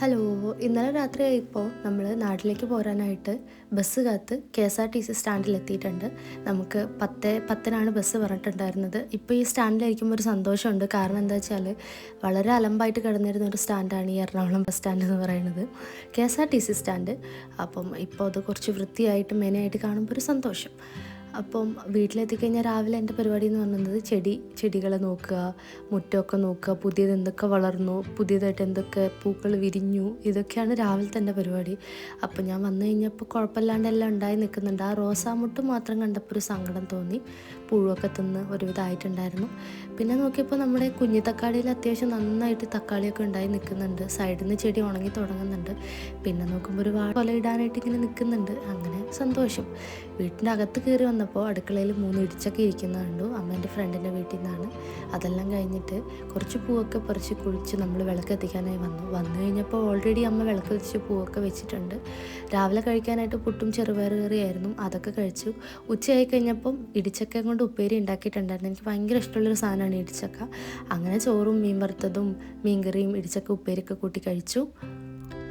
Hello. ഇന്നലെ രാത്രിയായപ്പോൾ നമ്മൾ നാട്ടിലേക്ക് പോരാനായിട്ട് ബസ് കാത്ത് KSRTC സ്റ്റാൻഡിലെത്തിയിട്ടുണ്ട്. നമുക്ക് 10:10 ബസ് പറഞ്ഞിട്ടുണ്ടായിരുന്നത്. ഇപ്പോൾ ഈ സ്റ്റാൻഡിലായിരിക്കുമ്പോൾ ഒരു സന്തോഷമുണ്ട്. കാരണം എന്താ വെച്ചാൽ വളരെ അലമ്പായിട്ട് കിടന്നിരുന്ന ഒരു സ്റ്റാൻഡാണ് ഈ എറണാകുളം ബസ് സ്റ്റാൻഡ് എന്ന് പറയുന്നത്, KSRTC സ്റ്റാൻഡ്. അപ്പം ഇപ്പോൾ അത് കുറച്ച് വൃത്തിയായിട്ട് മെനയായിട്ട് കാണുമ്പോൾ ഒരു സന്തോഷം. അപ്പം വീട്ടിലെത്തിക്കഴിഞ്ഞാൽ രാവിലെ എൻ്റെ പരിപാടി എന്ന് പറയുന്നത് ചെടികളെ നോക്കുക, മുറ്റമൊക്കെ നോക്കുക, പുതിയത് എന്തൊക്കെ വളർന്നു, പുതിയതായിട്ട് എന്തൊക്കെ പൂക്കൾ വിരിഞ്ഞു, ഇതൊക്കെയാണ് രാവിലത്തെ എൻ്റെ പരിപാടി. അപ്പം ഞാൻ വന്നു കഴിഞ്ഞപ്പോൾ കുഴപ്പമില്ലാണ്ട് എല്ലാം ഉണ്ടായി നിൽക്കുന്നുണ്ട്. ആ റോസാമുട്ട് മാത്രം കണ്ടപ്പോൾ ഒരു സങ്കടം തോന്നി. പുഴുവൊക്കെ തിന്ന് ഒരുവിധമായിട്ടുണ്ടായിരുന്നു. പിന്നെ നോക്കിയപ്പോൾ നമ്മുടെ കുഞ്ഞി തക്കാളിയിൽ അത്യാവശ്യം നന്നായിട്ട് തക്കാളിയൊക്കെ ഉണ്ടായി നിൽക്കുന്നുണ്ട്. സൈഡിൽ നിന്ന് ചെടി ഉണങ്ങി തുടങ്ങുന്നുണ്ട്. പിന്നെ നോക്കുമ്പോൾ ഒരു കൊല ഇടാനായിട്ട് ഇങ്ങനെ നിൽക്കുന്നുണ്ട്. അങ്ങനെ സന്തോഷം. വീട്ടിൻ്റെ അകത്ത് കയറി വന്നപ്പോൾ അടുക്കളയിൽ 3 ഇടിച്ചൊക്കെ ഇരിക്കുന്നത് കണ്ടു. അമ്മേൻ്റെ ഫ്രണ്ടിൻ്റെ വീട്ടിൽ നിന്നാണ്. അതെല്ലാം കഴിഞ്ഞിട്ട് കുറച്ച് പൂവൊക്കെ പറിച്ച് കുഴിച്ച് നമ്മൾ വിളക്ക് എത്തിക്കാനായി വന്നു കഴിഞ്ഞപ്പോൾ ഓൾറെഡി അമ്മ വിളക്ക് വെച്ച് പൂവൊക്കെ വെച്ചിട്ടുണ്ട്. രാവിലെ കഴിക്കാനായിട്ട് പുട്ടും ചെറുപയർ കറിയായിരുന്നു, അതൊക്കെ കഴിച്ചു. ഉച്ചയായി കഴിഞ്ഞപ്പം ഇടിച്ചക്ക കൊണ്ട് ഉപ്പേരി ഉണ്ടാക്കിയിട്ടുണ്ടായിരുന്നു. എനിക്ക് ഭയങ്കര ഇഷ്ടമുള്ളൊരു സാധനമാണ് ഇടിച്ചക്ക. അങ്ങനെ ചോറും മീൻ വറുത്തതും മീൻകറിയും ഇടിച്ചക്ക ഉപ്പേരിയൊക്കെ കൂട്ടി കഴിച്ചു.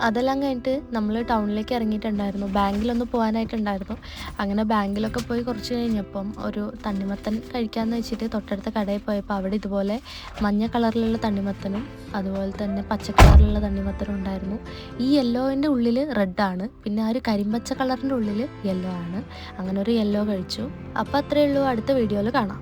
അതെല്ലാം കഴിഞ്ഞിട്ട് നമ്മൾ ടൗണിലേക്ക് ഇറങ്ങിയിട്ടുണ്ടായിരുന്നു. ബാങ്കിലൊന്ന് പോകാനായിട്ടുണ്ടായിരുന്നു. അങ്ങനെ ബാങ്കിലൊക്കെ പോയി കുറച്ച് കഴിഞ്ഞപ്പം ഒരു തണ്ണിമത്തൻ കഴിക്കാമെന്ന് വെച്ചിട്ട് തൊട്ടടുത്ത കടയിൽ പോയപ്പോൾ അവിടെ ഇതുപോലെ മഞ്ഞ കളറിലുള്ള തണ്ണിമത്തനും അതുപോലെ തന്നെ പച്ച കളറിലുള്ള തണ്ണിമത്തനും ഉണ്ടായിരുന്നു. ഈ യെല്ലോൻ്റെ ഉള്ളിൽ റെഡാണ്, പിന്നെ ആ ഒരു കരിമ്പച്ച കളറിൻ്റെ ഉള്ളിൽ യെല്ലോ ആണ്. അങ്ങനെ ഒരു യെല്ലോ കഴിച്ചു. അപ്പോൾ അത്രയേ ഉള്ളൂ. അടുത്ത വീഡിയോയിൽ കാണാം.